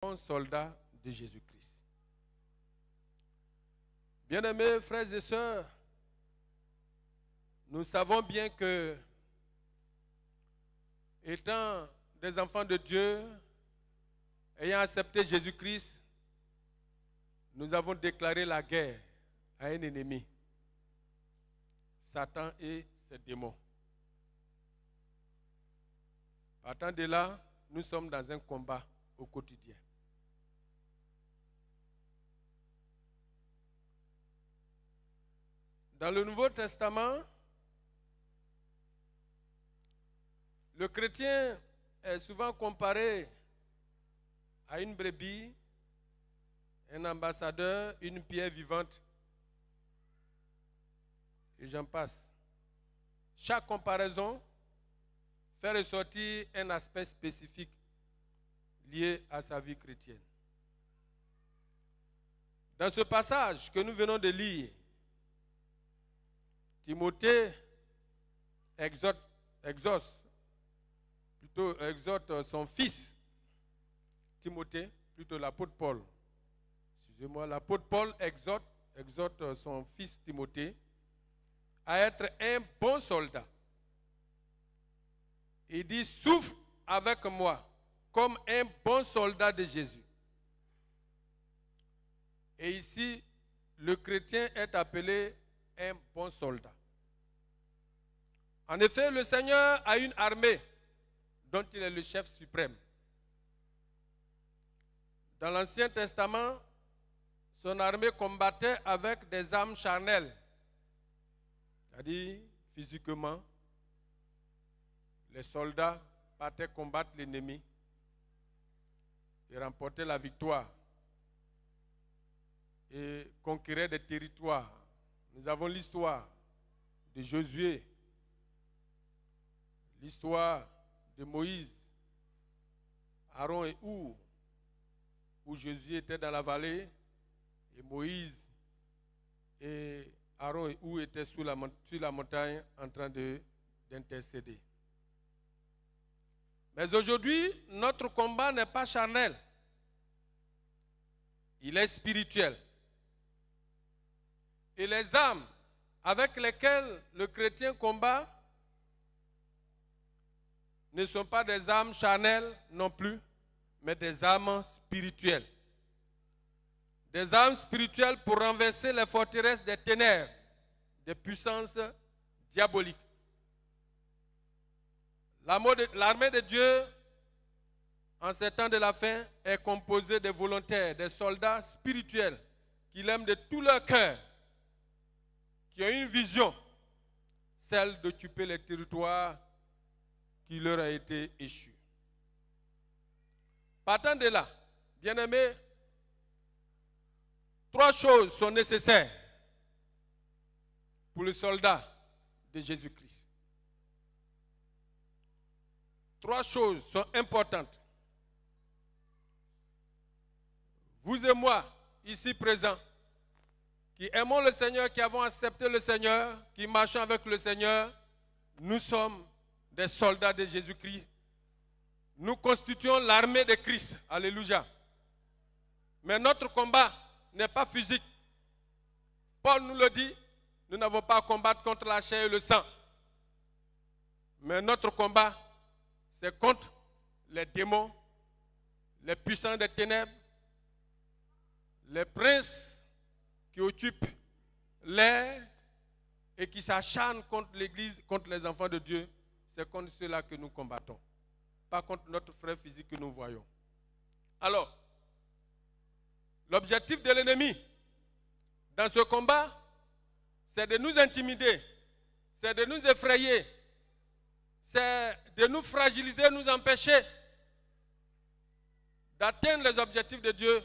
bon soldat de Jésus-Christ. Bien-aimés frères et sœurs, nous savons bien que, étant des enfants de Dieu, ayant accepté Jésus-Christ, nous avons déclaré la guerre à un ennemi, Satan et ses démons. Partant de là, nous sommes dans un combat au quotidien. Dans le Nouveau Testament, le chrétien est souvent comparé à une brebis, un ambassadeur, une pierre vivante, et j'en passe. Chaque comparaison fait ressortir un aspect spécifique lié à sa vie chrétienne. Dans ce passage que nous venons de lire, Timothée exhorte son fils, Timothée, plutôt l'apôtre Paul. Excusez-moi, l'apôtre Paul exhorte son fils Timothée à être un bon soldat. Il dit, souffre avec moi comme un bon soldat de Jésus. Et ici, le chrétien est appelé un bon soldat. En effet, le Seigneur a une armée dont il est le chef suprême. Dans l'Ancien Testament, son armée combattait avec des armes charnelles, c'est-à-dire physiquement. Les soldats partaient combattre l'ennemi et remportaient la victoire et conquéraient des territoires. Nous avons l'histoire de Josué, l'histoire de Moïse, Aaron et Our, où Josué était dans la vallée et Moïse et Aaron et Our étaient sur la montagne en train d'intercéder. Mais aujourd'hui, notre combat n'est pas charnel. Il est spirituel. Et les armes avec lesquelles le chrétien combat ne sont pas des armes charnelles non plus, mais des armes spirituelles. Des armes spirituelles pour renverser les forteresses des ténèbres, des puissances diaboliques. L'armée de Dieu, en ces temps de la fin, est composée de volontaires, des soldats spirituels qui l'aiment de tout leur cœur, qui ont une vision, celle d'occuper les territoires qui leur a été échu. Partant de là, bien-aimés, 3 choses sont nécessaires pour le soldat de Jésus-Christ. 3 choses sont importantes. Vous et moi, ici présents, qui aimons le Seigneur, qui avons accepté le Seigneur, qui marchons avec le Seigneur, nous sommes des soldats de Jésus-Christ. Nous constituons l'armée de Christ. Alléluia. Mais notre combat n'est pas physique. Paul nous le dit, nous n'avons pas à combattre contre la chair et le sang. Mais notre combat, c'est contre les démons, les puissants des ténèbres, les princes qui occupent l'air et qui s'acharnent contre l'Église, contre les enfants de Dieu. C'est contre ceux-là que nous combattons, pas contre notre frère physique que nous voyons. Alors, l'objectif de l'ennemi dans ce combat, c'est de nous intimider, c'est de nous effrayer, c'est de nous fragiliser, nous empêcher d'atteindre les objectifs de Dieu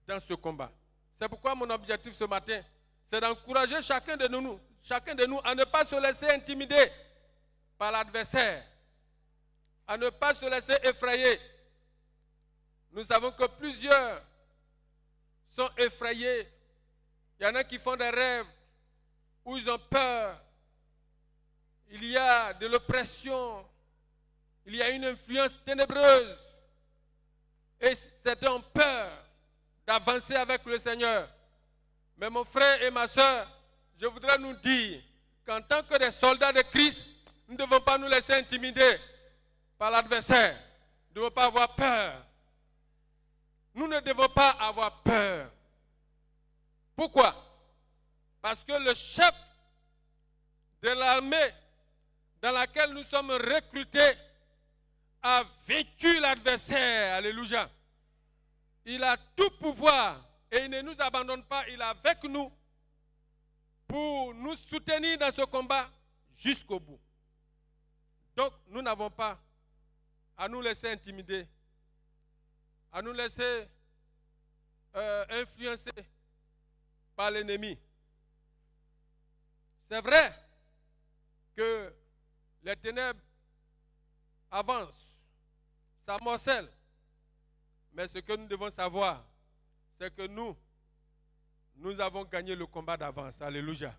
dans ce combat. C'est pourquoi mon objectif ce matin, c'est d'encourager chacun de nous à ne pas se laisser intimider par l'adversaire, à ne pas se laisser effrayer. Nous savons que plusieurs sont effrayés. Il y en a qui font des rêves où ils ont peur. Il y a de l'oppression, il y a une influence ténébreuse. Et certains ont peur d'avancer avec le Seigneur. Mais mon frère et ma soeur, je voudrais nous dire qu'en tant que des soldats de Christ, nous ne devons pas nous laisser intimider par l'adversaire. Nous ne devons pas avoir peur. Nous ne devons pas avoir peur. Pourquoi? Parce que le chef de l'armée dans laquelle nous sommes recrutés a vaincu l'adversaire. Alléluia. Il a tout pouvoir et il ne nous abandonne pas. Il est avec nous pour nous soutenir dans ce combat jusqu'au bout. Donc, nous n'avons pas à nous laisser intimider, à nous laisser influencer par l'ennemi. C'est vrai que les ténèbres avancent, s'amoncellent, mais ce que nous devons savoir, c'est que nous avons gagné le combat d'avance. Alléluia.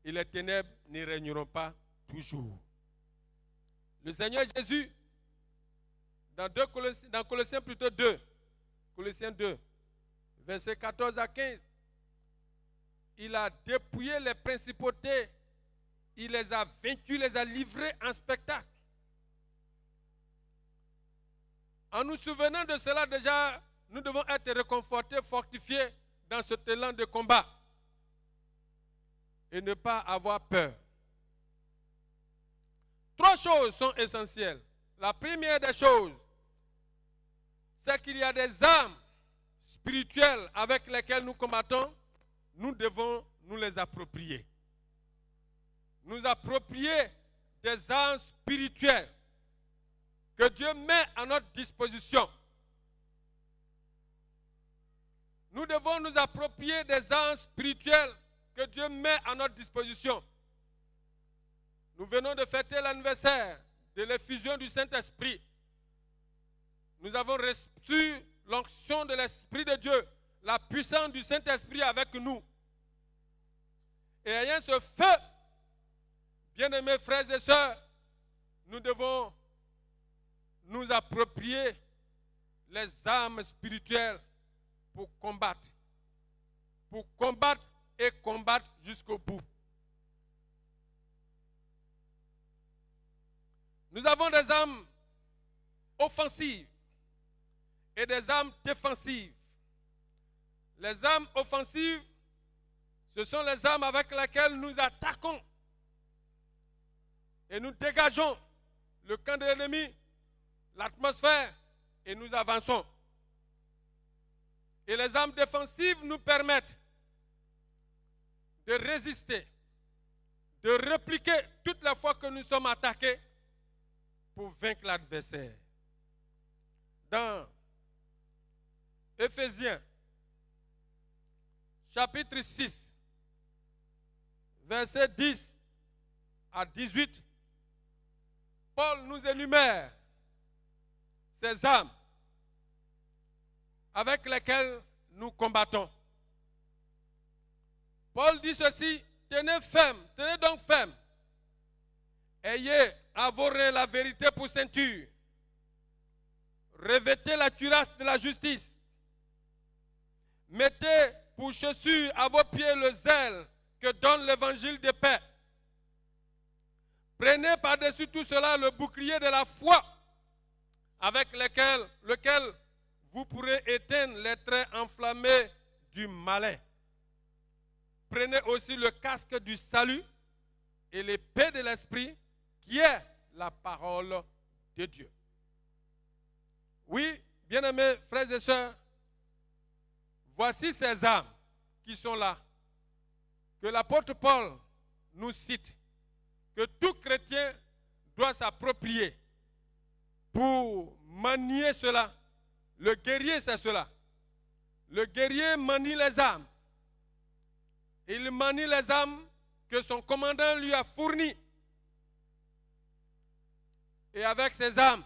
Et les ténèbres n'y régneront pas toujours. Le Seigneur Jésus, dans Colossiens plutôt 2, Colossiens 2, versets 14 à 15, il a dépouillé les principautés, il les a vaincus, les a livrés en spectacle. En nous souvenant de cela déjà, nous devons être réconfortés, fortifiés dans cet élan de combat et ne pas avoir peur. 3 choses sont essentielles. La première des choses, c'est qu'il y a des armes spirituelles avec lesquelles nous combattons. Nous devons nous les approprier. Nous approprier des armes spirituelles que Dieu met à notre disposition. Nous devons nous approprier des armes spirituelles que Dieu met à notre disposition. Nous venons de fêter l'anniversaire de l'effusion du Saint-Esprit. Nous avons reçu l'onction de l'Esprit de Dieu, la puissance du Saint-Esprit avec nous. Et ayant ce feu, bien-aimés frères et sœurs, nous devons nous approprier les armes spirituelles pour combattre et combattre jusqu'au bout. Nous avons des armes offensives et des armes défensives. Les armes offensives, ce sont les armes avec lesquelles nous attaquons et nous dégageons le camp de l'ennemi, l'atmosphère, et nous avançons. Et les armes défensives nous permettent de résister, de répliquer toutes les fois que nous sommes attaqués pour vaincre l'adversaire. Dans Éphésiens, chapitre 6, versets 10 à 18, Paul nous énumère ces armes avec lesquelles nous combattons. Paul dit ceci: tenez ferme, tenez donc ferme. Ayez à vos reins la vérité pour ceinture. Revêtez la cuirasse de la justice. Mettez pour chaussure à vos pieds le zèle que donne l'évangile de paix. Prenez par-dessus tout cela le bouclier de la foi, avec lequel vous pourrez éteindre les traits enflammés du malin. Prenez aussi le casque du salut et l'épée de l'esprit, qui est la parole de Dieu. Oui, bien-aimés frères et sœurs, voici ces armes qui sont là, que l'apôtre Paul nous cite, que tout chrétien doit s'approprier pour manier cela. Le guerrier, c'est cela. Le guerrier manie les armes. Il manie les armes que son commandant lui a fournies. Et avec ces armes,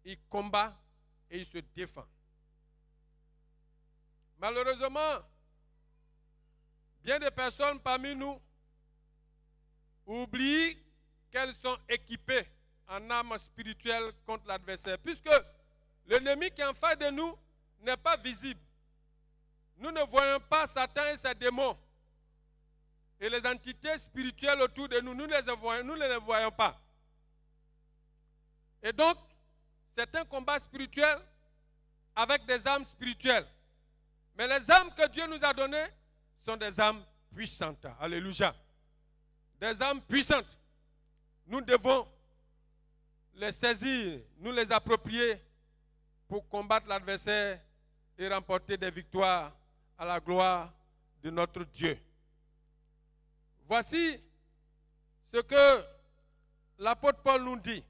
il combat et il se défend. Malheureusement, bien des personnes parmi nous oublient qu'elles sont équipées en armes spirituelles contre l'adversaire. Puisque L'ennemi qui est en face de nous n'est pas visible. Nous ne voyons pas Satan et ses démons. Et les entités spirituelles autour de nous, nous ne les voyons pas. Et donc, c'est un combat spirituel avec des âmes spirituelles. Mais les âmes que Dieu nous a données sont des âmes puissantes. Alléluia. Des âmes puissantes. Nous devons les saisir, nous les approprier pour combattre l'adversaire et remporter des victoires à la gloire de notre Dieu. Voici ce que l'apôtre Paul nous dit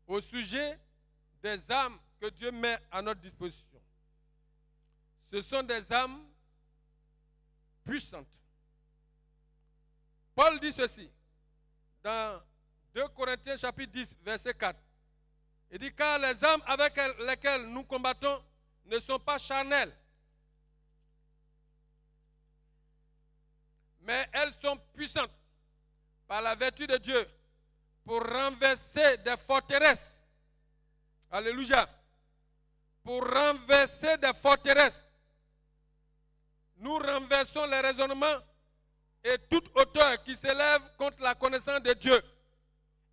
au sujet des âmes que Dieu met à notre disposition. Ce sont des âmes puissantes. Paul dit ceci dans 2 Corinthiens chapitre 10, verset 4. Il dit, car les âmes avec lesquelles nous combattons ne sont pas charnelles, mais elles sont puissantes par la vertu de Dieu pour renverser des forteresses. Alléluia. Pour renverser des forteresses. Nous renversons les raisonnements et toute hauteur qui s'élève contre la connaissance de Dieu.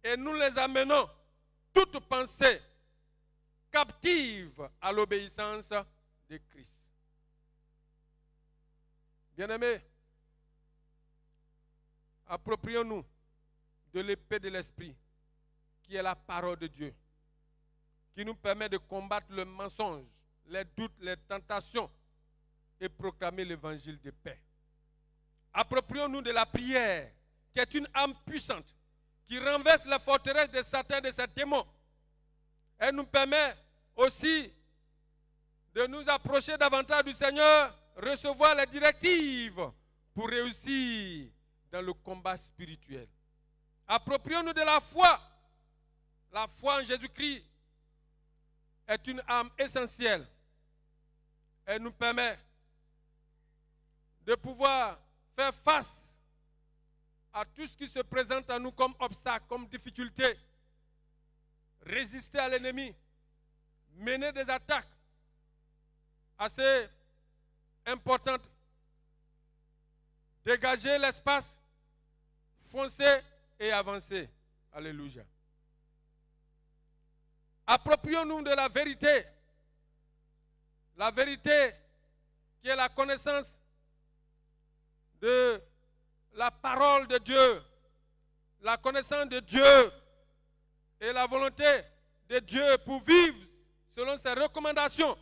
Et nous les amenons, toute pensée, captive à l'obéissance de Christ. Bien-aimés, approprions-nous de l'épée de l'esprit, qui est la parole de Dieu, qui nous permet de combattre le mensonge, les doutes, les tentations et proclamer l'évangile de paix. Approprions-nous de la prière, qui est une âme puissante, qui renverse la forteresse de Satan et de ses démons. Elle nous permet aussi de nous approcher davantage du Seigneur, recevoir les directives pour réussir dans le combat spirituel. Approprions-nous de la foi. La foi en Jésus-Christ est une âme essentielle. Elle nous permet de pouvoir faire face à tout ce qui se présente à nous comme obstacle, comme difficulté. Résister à l'ennemi, mener des attaques assez importantes, dégager l'espace, foncer et avancer. Alléluia. Approprions-nous de la vérité qui est la connaissance de la parole de Dieu, la connaissance de Dieu et la volonté de Dieu pour vivre selon ses recommandations.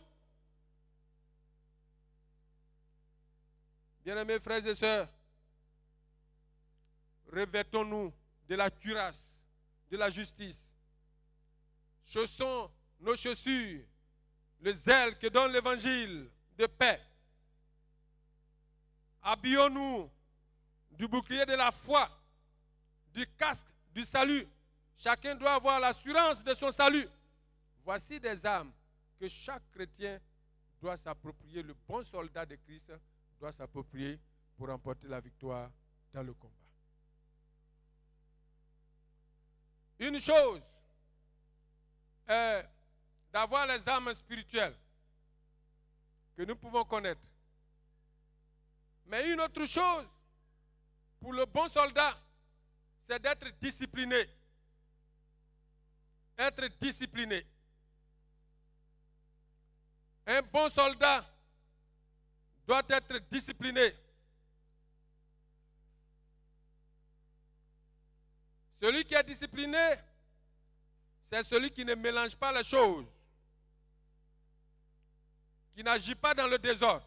Bien-aimés frères et sœurs, revêtons-nous de la cuirasse, de la justice. Chaussons nos chaussures, le zèle que donne l'évangile de paix. Habillons-nous du bouclier de la foi, du casque du salut. Chacun doit avoir l'assurance de son salut. Voici des armes que chaque chrétien doit s'approprier. Le bon soldat de Christ doit s'approprier pour remporter la victoire dans le combat. Une chose est d'avoir les armes spirituelles que nous pouvons connaître. Mais une autre chose, pour le bon soldat, c'est d'être discipliné. Être discipliné. Un bon soldat doit être discipliné. Celui qui est discipliné, c'est celui qui ne mélange pas les choses, qui n'agit pas dans le désordre.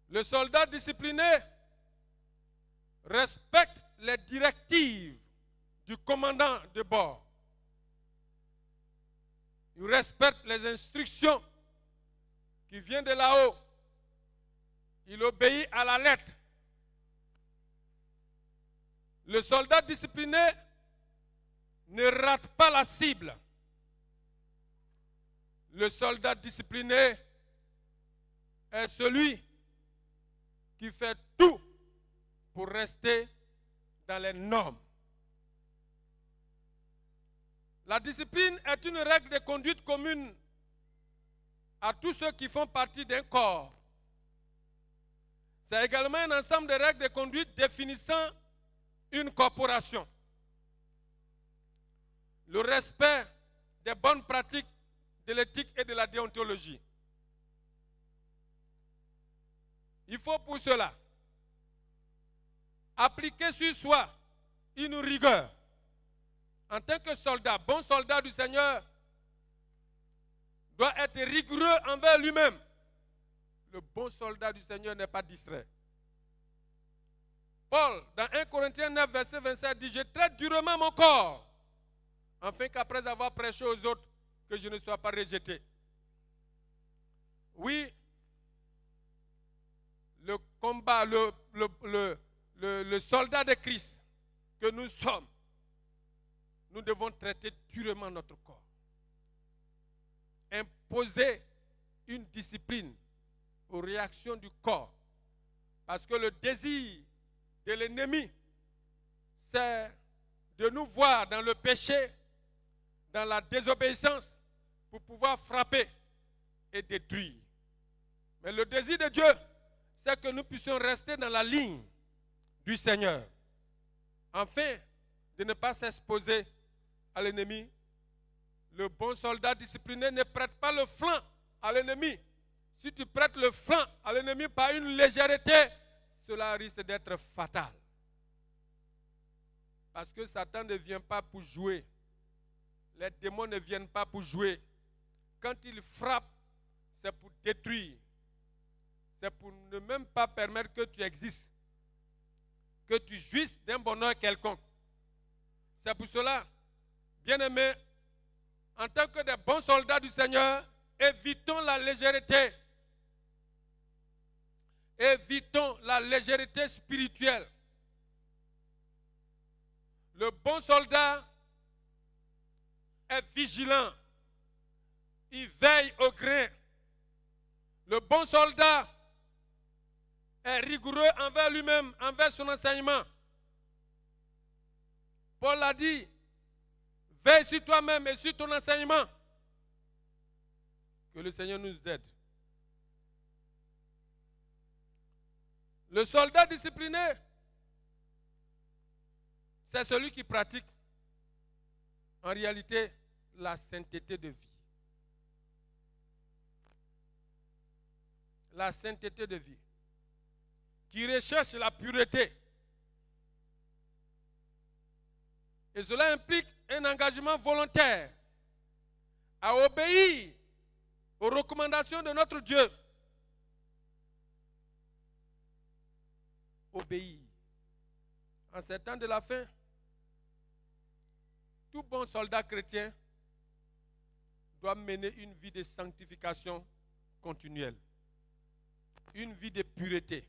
Le soldat discipliné respecte les directives du commandant de bord. Il respecte les instructions qui viennent de là-haut. Il obéit à la lettre. Le soldat discipliné ne rate pas la cible. Le soldat discipliné est celui qui fait tout pour rester dans les normes. La discipline est une règle de conduite commune à tous ceux qui font partie d'un corps. C'est également un ensemble de règles de conduite définissant une corporation. Le respect des bonnes pratiques de l'éthique et de la déontologie. Il faut pour cela appliquer sur soi une rigueur. En tant que soldat, bon soldat du Seigneur doit être rigoureux envers lui-même. Le bon soldat du Seigneur n'est pas distrait. Paul, dans 1 Corinthiens 9, verset 27, dit « Je traite durement mon corps, afin qu'après avoir prêché aux autres, que je ne sois pas rejeté. » Oui, le combat, le soldat de Christ que nous sommes, nous devons traiter durement notre corps. Imposer une discipline aux réactions du corps. Parce que le désir de l'ennemi, c'est de nous voir dans le péché, dans la désobéissance, pour pouvoir frapper et détruire. Mais le désir de Dieu, c'est que nous puissions rester dans la ligne du Seigneur, afin de ne pas s'exposer à l'ennemi. Le bon soldat discipliné ne prête pas le flanc à l'ennemi. Si tu prêtes le flanc à l'ennemi par une légèreté, cela risque d'être fatal. Parce que Satan ne vient pas pour jouer. Les démons ne viennent pas pour jouer. Quand il frappe, c'est pour détruire. C'est pour ne même pas permettre que tu existes, que tu jouisses d'un bonheur quelconque. C'est pour cela, bien-aimés, en tant que des bons soldats du Seigneur, évitons la légèreté. Évitons la légèreté spirituelle. Le bon soldat est vigilant. Il veille au grain. Le bon soldat est rigoureux envers lui-même, envers son enseignement. Paul a dit, veille sur toi-même et sur ton enseignement. Que le Seigneur nous aide. Le soldat discipliné, c'est celui qui pratique en réalité la sainteté de vie. La sainteté de vie. Qui recherche la pureté. Et cela implique un engagement volontaire à obéir aux recommandations de notre Dieu. Obéir. En ces temps de la fin, tout bon soldat chrétien doit mener une vie de sanctification continuelle. Une vie de pureté.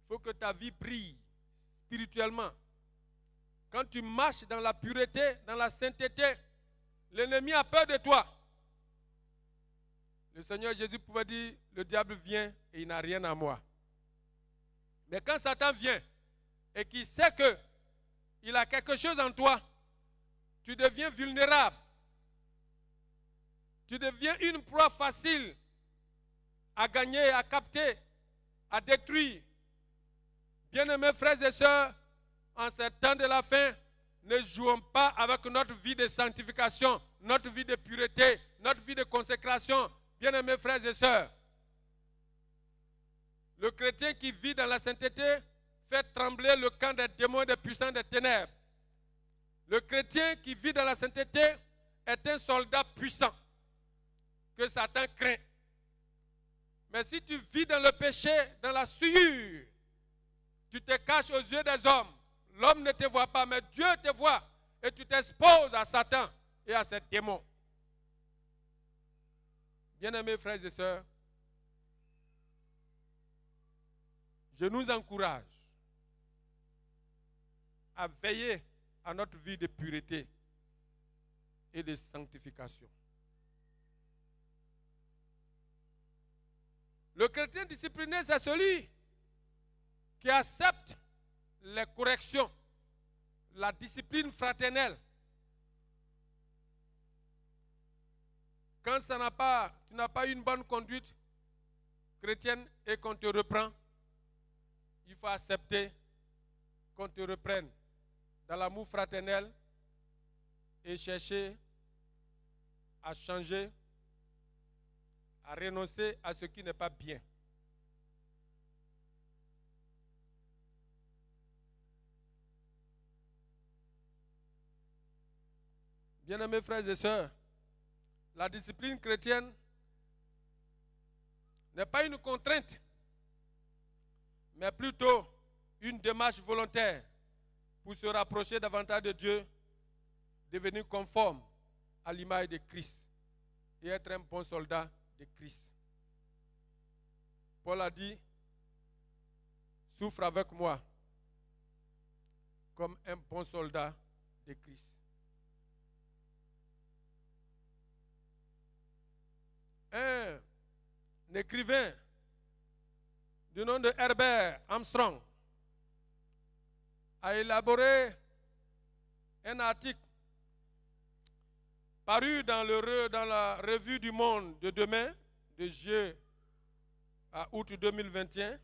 Il faut que ta vie brille spirituellement. Quand tu marches dans la pureté, dans la sainteté, l'ennemi a peur de toi. Le Seigneur Jésus pouvait dire, le diable vient et il n'a rien à moi. Mais quand Satan vient et qu'il sait qu'il a quelque chose en toi, tu deviens vulnérable. Tu deviens une proie facile à gagner, à capter, à détruire. Bien-aimés frères et sœurs, en ces temps de la fin, ne jouons pas avec notre vie de sanctification, notre vie de pureté, notre vie de consécration. Bien-aimés frères et sœurs, le chrétien qui vit dans la sainteté fait trembler le camp des démons et des puissants des ténèbres. Le chrétien qui vit dans la sainteté est un soldat puissant que Satan craint. Mais si tu vis dans le péché, dans la souillure, tu te caches aux yeux des hommes. L'homme ne te voit pas, mais Dieu te voit. Et tu t'exposes à Satan et à ses démons. Bien-aimés frères et sœurs, je nous encourage à veiller à notre vie de pureté et de sanctification. Le chrétien discipliné, c'est celui qui accepte les corrections, la discipline fraternelle quand tu n'as pas une bonne conduite chrétienne et qu'on te reprend, il faut accepter qu'on te reprenne dans l'amour fraternel et chercher à changer, à renoncer à ce qui n'est pas bien. Bien-aimés frères et sœurs, la discipline chrétienne n'est pas une contrainte, mais plutôt une démarche volontaire pour se rapprocher davantage de Dieu, devenir conforme à l'image de Christ et être un bon soldat de Christ. Paul a dit, souffre avec moi comme un bon soldat de Christ. Un écrivain du nom de Herbert Armstrong a élaboré un article paru dans la revue du Monde de demain, de juillet à août 2021.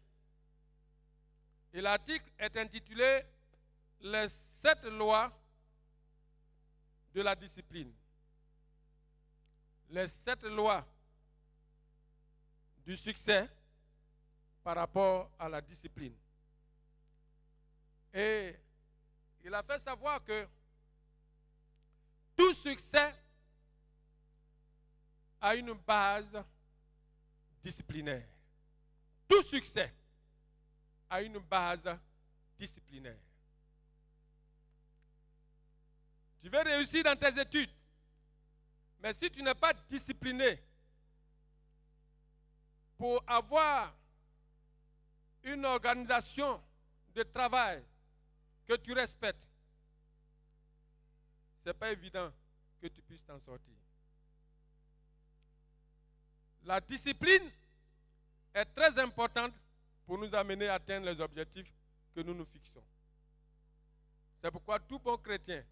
Et l'article est intitulé « Les 7 lois de la discipline ». Les 7 lois du succès par rapport à la discipline. Et il a fait savoir que tout succès a une base disciplinaire. Tout succès a une base disciplinaire. Tu veux réussir dans tes études, mais si tu n'es pas discipliné pour avoir une organisation de travail que tu respectes, ce n'est pas évident que tu puisses t'en sortir. La discipline est très importante pour nous amener à atteindre les objectifs que nous nous fixons. C'est pourquoi tout bon chrétien,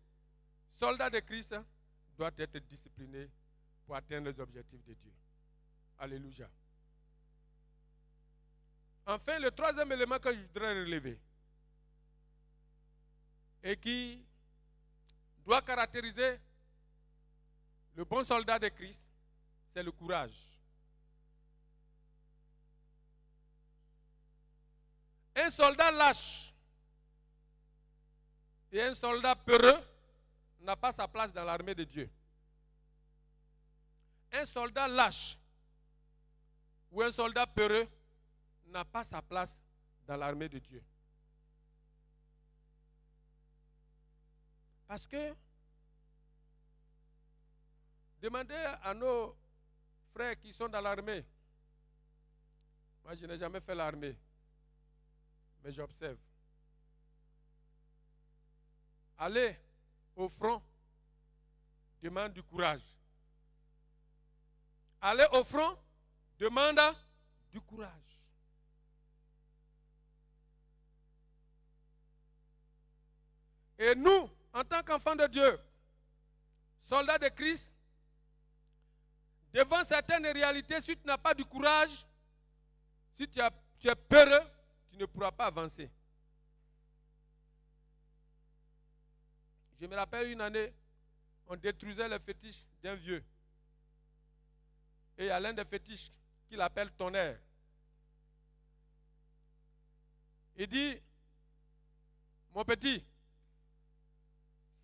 soldat de Christ, doit être discipliné pour atteindre les objectifs de Dieu. Alléluia. Enfin, le troisième élément que je voudrais relever et qui doit caractériser le bon soldat de Christ, c'est le courage. Un soldat lâche et un soldat peureux n'a pas sa place dans l'armée de Dieu. Un soldat lâche ou un soldat peureux n'a pas sa place dans l'armée de Dieu. Parce que demandez à nos frères qui sont dans l'armée. Moi, je n'ai jamais fait l'armée, mais j'observe. Aller au front demande du courage. Aller au front demande du courage. Et nous, en tant qu'enfants de Dieu, soldats de Christ, devant certaines réalités, si tu n'as pas du courage, si tu es peureux, tu ne pourras pas avancer. Je me rappelle une année, on détruisait les fétiches d'un vieux. Et il y a l'un des fétiches qu'il appelle tonnerre. Il dit, mon petit,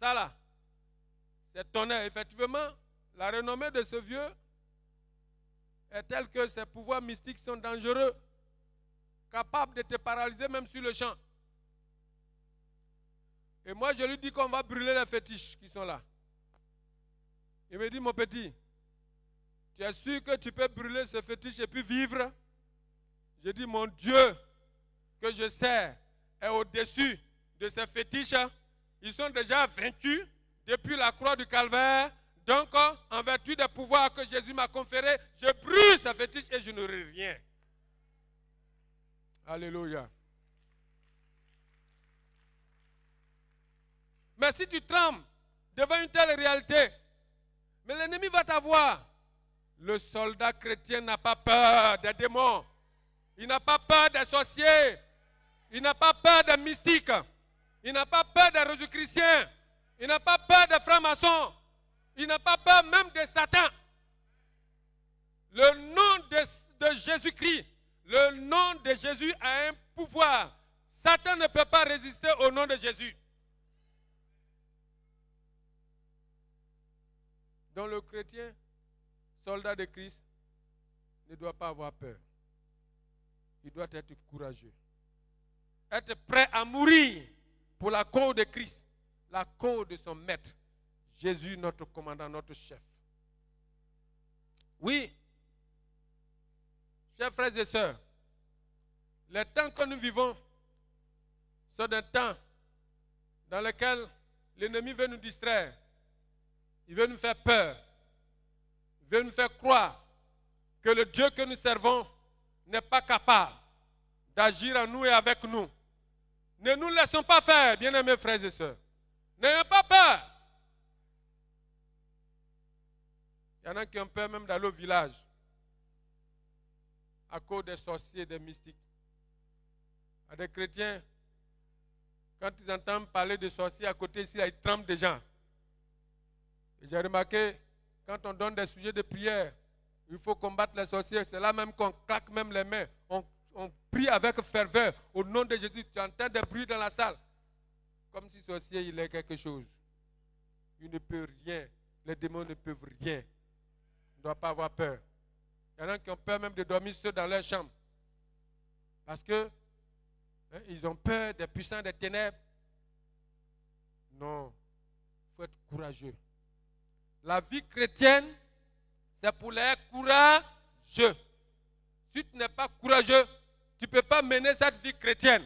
ça là, c'est tonnerre. Effectivement, la renommée de ce vieux est telle que ses pouvoirs mystiques sont dangereux, capables de te paralyser même sur le champ. Et moi, je lui dis qu'on va brûler les fétiches qui sont là. Il me dit, mon petit, tu es sûr que tu peux brûler ce fétiche et puis vivre? Je dis, mon Dieu, que je sers, est au-dessus de ces fétiches. Ils sont déjà vaincus depuis la croix du Calvaire. Donc, en vertu des pouvoirs que Jésus m'a conférés, je brûle ces fétiches et je n'aurai rien. Alléluia. Mais si tu trembles devant une telle réalité, mais l'ennemi va t'avoir. Le soldat chrétien n'a pas peur des démons. Il n'a pas peur des sorciers. Il n'a pas peur des mystiques. Il n'a pas peur des Jésus-chrétiens. Il n'a pas peur des francs-maçons. Il n'a pas peur même de Satan. Le nom de Jésus-Christ, le nom de Jésus a un pouvoir. Satan ne peut pas résister au nom de Jésus. Donc le chrétien, soldat de Christ, ne doit pas avoir peur. Il doit être courageux. Être prêt à mourir pour la cause de Christ, la cause de son maître, Jésus, notre commandant, notre chef. Oui, chers frères et sœurs, les temps que nous vivons sont des temps dans lesquels l'ennemi veut nous distraire. Il veut nous faire peur. Il veut nous faire croire que le Dieu que nous servons n'est pas capable d'agir en nous et avec nous. Ne nous laissons pas faire, bien-aimés frères et sœurs. N'ayons pas peur. Il y en a qui ont peur même d'aller au village à cause des sorciers, des mystiques. À des chrétiens, quand ils entendent parler de sorciers à côté ici, là, ils tremblent des gens. Et j'ai remarqué, quand on donne des sujets de prière, il faut combattre les sorciers. C'est là même qu'on claque même les mains. On prie avec ferveur au nom de Jésus. Tu entends des bruits dans la salle. Comme si le sorcier, il est quelque chose. Il ne peut rien. Les démons ne peuvent rien. On ne doit pas avoir peur. Il y en a qui ont peur même de dormir seuls dans leur chambre. Parce que ils ont peur des puissants des ténèbres. Non. Il faut être courageux. La vie chrétienne, c'est pour les courageux. Si tu n'es pas courageux, tu ne peux pas mener cette vie chrétienne.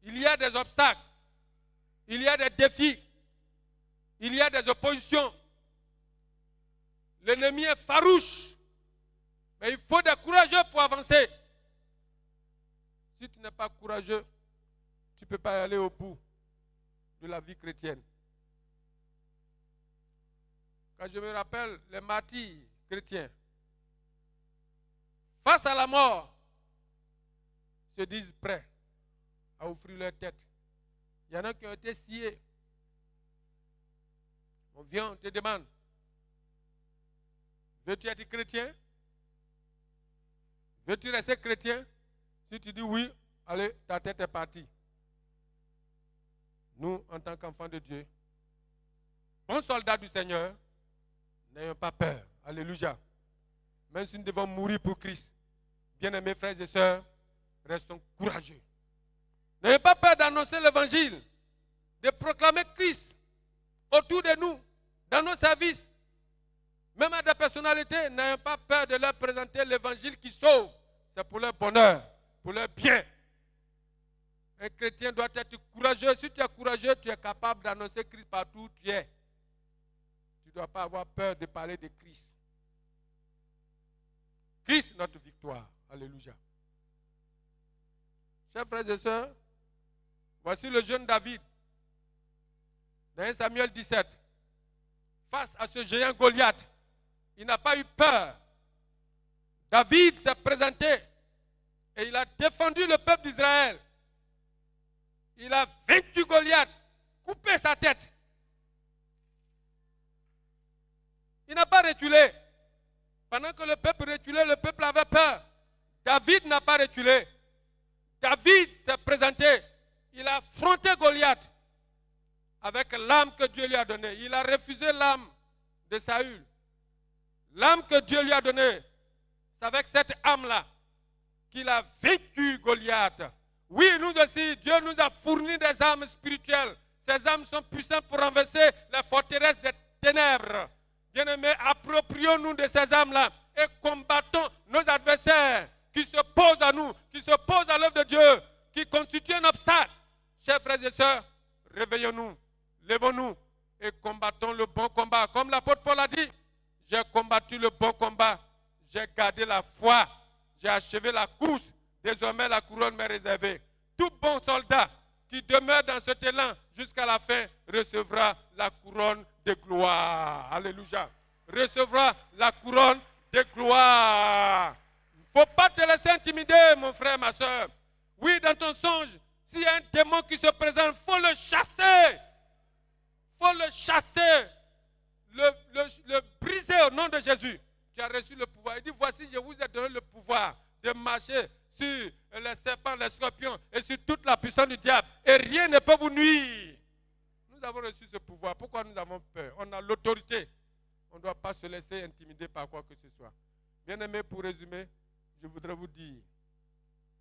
Il y a des obstacles. Il y a des défis. Il y a des oppositions. L'ennemi est farouche. Mais il faut des courageux pour avancer. Si tu n'es pas courageux, tu ne peux pas aller au bout de la vie chrétienne. Quand je me rappelle les martyrs chrétiens, face à la mort, se disent prêts à offrir leur tête. Il y en a qui ont été sciés. On vient, on te demande, veux-tu être chrétien? Veux-tu rester chrétien? Si tu dis oui, allez, ta tête est partie. Nous, en tant qu'enfants de Dieu, bons soldats du Seigneur, n'ayons pas peur. Alléluia. Même si nous devons mourir pour Christ, bien-aimés frères et sœurs, restons courageux. N'ayez pas peur d'annoncer l'évangile, de proclamer Christ autour de nous, dans nos services. Même à des personnalités, n'ayez pas peur de leur présenter l'évangile qui sauve. C'est pour leur bonheur, pour leur bien. Un chrétien doit être courageux. Si tu es courageux, tu es capable d'annoncer Christ partout où tu es. Tu ne dois pas avoir peur de parler de Christ. Christ, notre victoire. Alléluia. Chers frères et sœurs, voici le jeune David, dans 1 Samuel 17. Face à ce géant Goliath, il n'a pas eu peur. David s'est présenté et il a défendu le peuple d'Israël. Il a vaincu Goliath, coupé sa tête. Il n'a pas reculé. Pendant que le peuple reculait, le peuple avait peur. David n'a pas reculé. David s'est présenté. Il a affronté Goliath avec l'âme que Dieu lui a donnée. Il a refusé l'âme de Saül. L'âme que Dieu lui a donnée, c'est avec cette âme-là qu'il a vaincu Goliath. Oui, nous aussi, Dieu nous a fourni des âmes spirituelles. Ces âmes sont puissantes pour renverser les forteresses des ténèbres. Bien-aimés, approprions-nous de ces âmes-là et combattons nos adversaires qui se posent à nous, qui se posent à l'œuvre de Dieu, qui constituent un obstacle. Chers frères et sœurs, réveillons-nous, levons-nous et combattons le bon combat. Comme l'apôtre Paul a dit, j'ai combattu le bon combat, j'ai gardé la foi, j'ai achevé la course, désormais la couronne m'est réservée. Tout bon soldat qui demeure dans cet élan jusqu'à la fin recevra la couronne de gloire. Alléluia. recevras la couronne de gloire. Il ne faut pas te laisser intimider, mon frère, ma soeur. Oui, dans ton songe, s'il y a un démon qui se présente, il faut le chasser. Il faut le chasser. Le briser au nom de Jésus. Tu as reçu le pouvoir. Il dit, voici, je vous ai donné le pouvoir de marcher sur les serpents, les scorpions et sur toute la puissance du diable. Et rien ne peut vous nuire. Nous avons reçu ce pouvoir. Pourquoi nous avons peur? On a l'autorité. On ne doit pas se laisser intimider par quoi que ce soit. Bien-aimés, pour résumer, je voudrais vous dire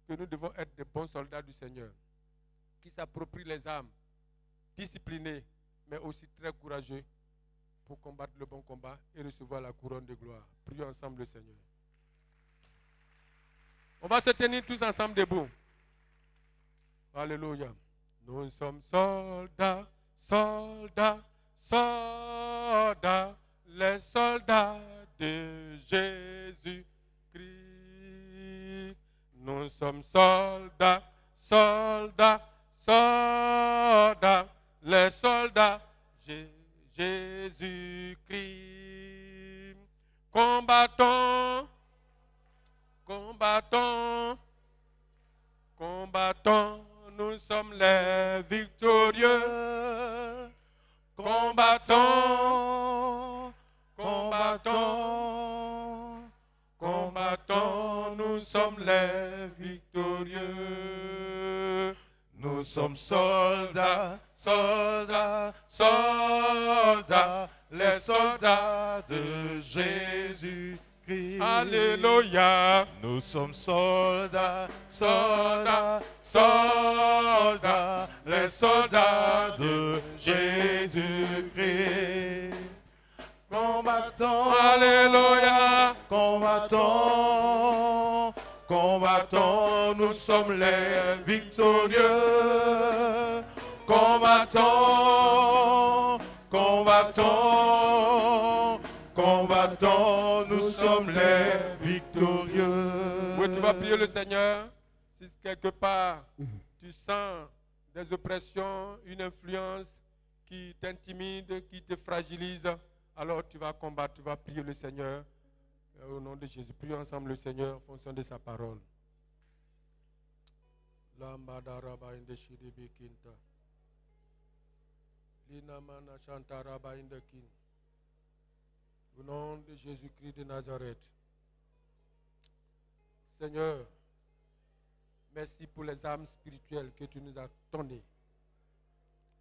que nous devons être des bons soldats du Seigneur, qui s'approprient les armes, disciplinés, mais aussi très courageux pour combattre le bon combat et recevoir la couronne de gloire. Prions ensemble le Seigneur. On va se tenir tous ensemble debout. Alléluia. Nous sommes soldats, soldats, soldats, les soldats de Jésus-Christ. Nous sommes soldats, soldats, soldats, les soldats de Jésus-Christ. Combattons, combattons, combattons, nous sommes les victorieux. Combattons, combattons, combattons, nous sommes les victorieux. Nous sommes soldats, soldats, soldats, les soldats de Jésus-Christ. Alléluia. Nous sommes soldats, soldats, soldats, les soldats de Jésus-Christ. Combattons, Alléluia. combattons, combattons, nous sommes les victorieux. Combattons, combattons, combattons, nous sommes les victorieux. Oui, tu vas prier le Seigneur. Si quelque part tu sens des oppressions, une influence qui t'intimide, qui te fragilise, alors tu vas combattre, tu vas prier le Seigneur. Au nom de Jésus, prions ensemble le Seigneur en fonction de sa parole. Au nom de Jésus-Christ de Nazareth. Seigneur, merci pour les armes spirituelles que tu nous as données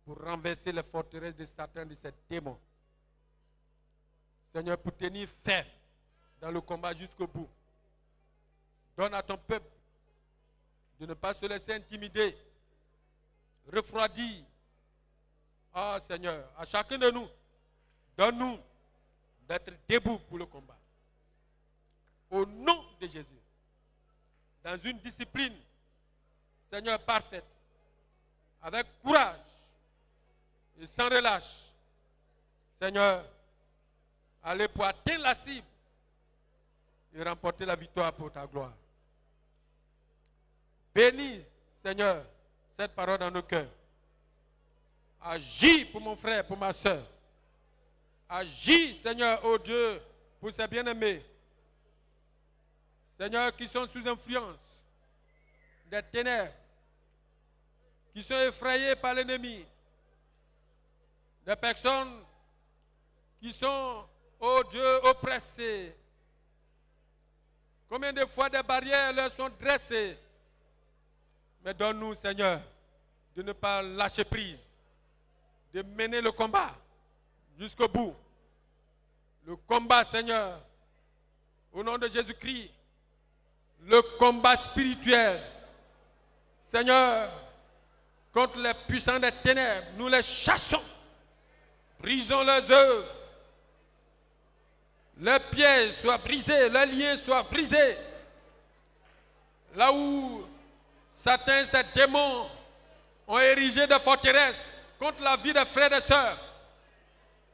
pour renverser les forteresses de Satan, de ces démons. Seigneur, pour tenir ferme dans le combat jusqu'au bout. Donne à ton peuple de ne pas se laisser intimider, refroidir. Ah Seigneur, à chacun de nous, donne-nous d'être debout pour le combat. Au nom de Jésus. Dans une discipline, Seigneur, parfaite, avec courage et sans relâche. Seigneur, allez pour atteindre la cible et remporter la victoire pour ta gloire. Bénis, Seigneur, cette parole dans nos cœurs. Agis pour mon frère, pour ma soeur. Agis, Seigneur, oh Dieu, pour ces bien-aimés. Seigneur, qui sont sous influence des ténèbres, qui sont effrayés par l'ennemi. Des personnes qui sont, oh Dieu, oppressées. Combien de fois des barrières leur sont dressées. Mais donne-nous, Seigneur, de ne pas lâcher prise, de mener le combat jusqu'au bout. Le combat, Seigneur, au nom de Jésus-Christ, le combat spirituel. Seigneur, contre les puissants des ténèbres, nous les chassons, brisons leurs œuvres. Leurs pièges soient brisés, leurs liens soient brisés. Là où Satan et ses démons ont érigé des forteresses contre la vie des frères et des sœurs,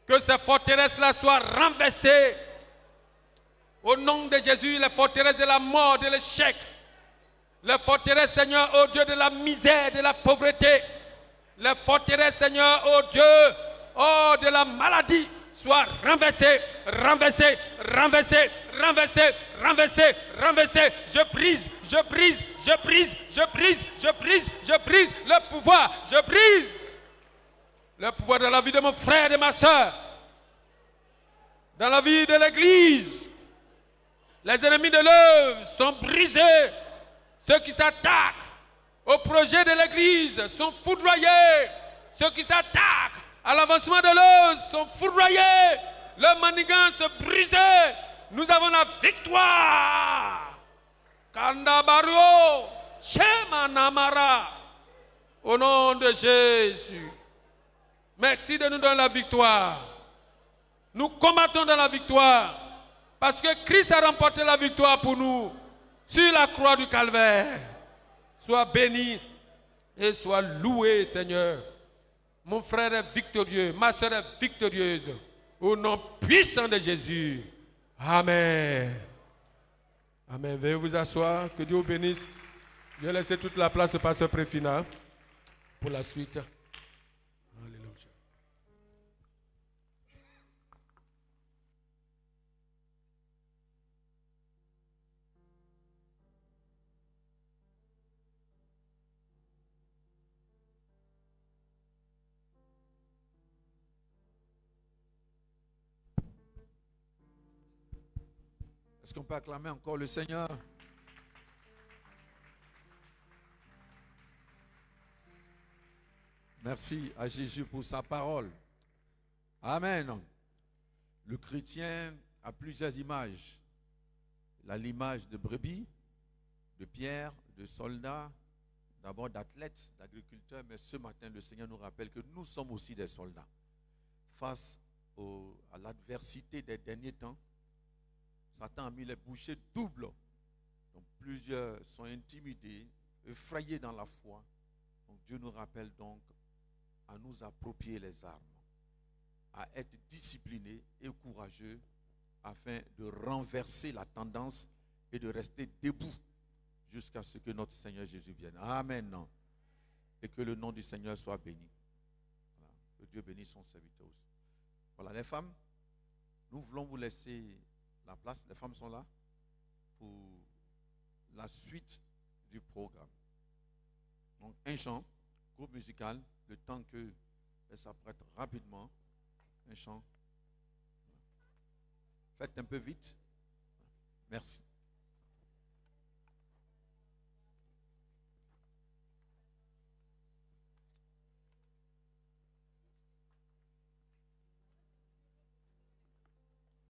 que ces forteresses-là soient renversées. Au nom de Jésus, les forteresses de la mort, de l'échec, les forteresses, Seigneur, ô Dieu, de la misère, de la pauvreté, les forteresses, Seigneur, ô Dieu, oh, de la maladie, soit renversé, renversé, renversé, renversé, renversé, renversé. Je brise, je brise, je brise, je brise, je brise, je brise le pouvoir, je brise le pouvoir dans la vie de mon frère et de ma soeur, dans la vie de l'Église. Les ennemis de l'œuvre sont brisés. Ceux qui s'attaquent au projet de l'Église sont foudroyés. Ceux qui s'attaquent à l'avancement de l'œuvre sont foudroyés. Le manigance brisé. Nous avons la victoire. Kandabario, Shema Namara. Au nom de Jésus. Merci de nous donner la victoire. Nous combattons dans la victoire. Parce que Christ a remporté la victoire pour nous sur la croix du Calvaire. Sois béni et sois loué, Seigneur. Mon frère est victorieux, ma soeur est victorieuse. Au nom puissant de Jésus. Amen. Amen. Veuillez vous asseoir. Que Dieu vous bénisse. Je vais laisser toute la place au pasteur Préfina pour la suite. Alléluia. Est-ce qu'on peut acclamer encore le Seigneur? Merci à Jésus pour sa parole. Amen. Le chrétien a plusieurs images. Il a l'image de brebis, de pierre, de soldats, d'abord d'athlètes, d'agriculteurs, mais ce matin, le Seigneur nous rappelle que nous sommes aussi des soldats. Face à l'adversité des derniers temps, Satan a mis les bouchées doubles. Donc plusieurs sont intimidés, effrayés dans la foi. Donc Dieu nous rappelle donc à nous approprier les armes, à être disciplinés et courageux afin de renverser la tendance et de rester debout jusqu'à ce que notre Seigneur Jésus vienne. Amen. Et que le nom du Seigneur soit béni. Voilà. Que Dieu bénisse son serviteur aussi. Voilà, les femmes, nous voulons vous laisser la place. Les femmes sont là pour la suite du programme. Donc, un chant, groupe musical, le temps que elles s'apprêtent rapidement. Un chant. Faites un peu vite. Merci.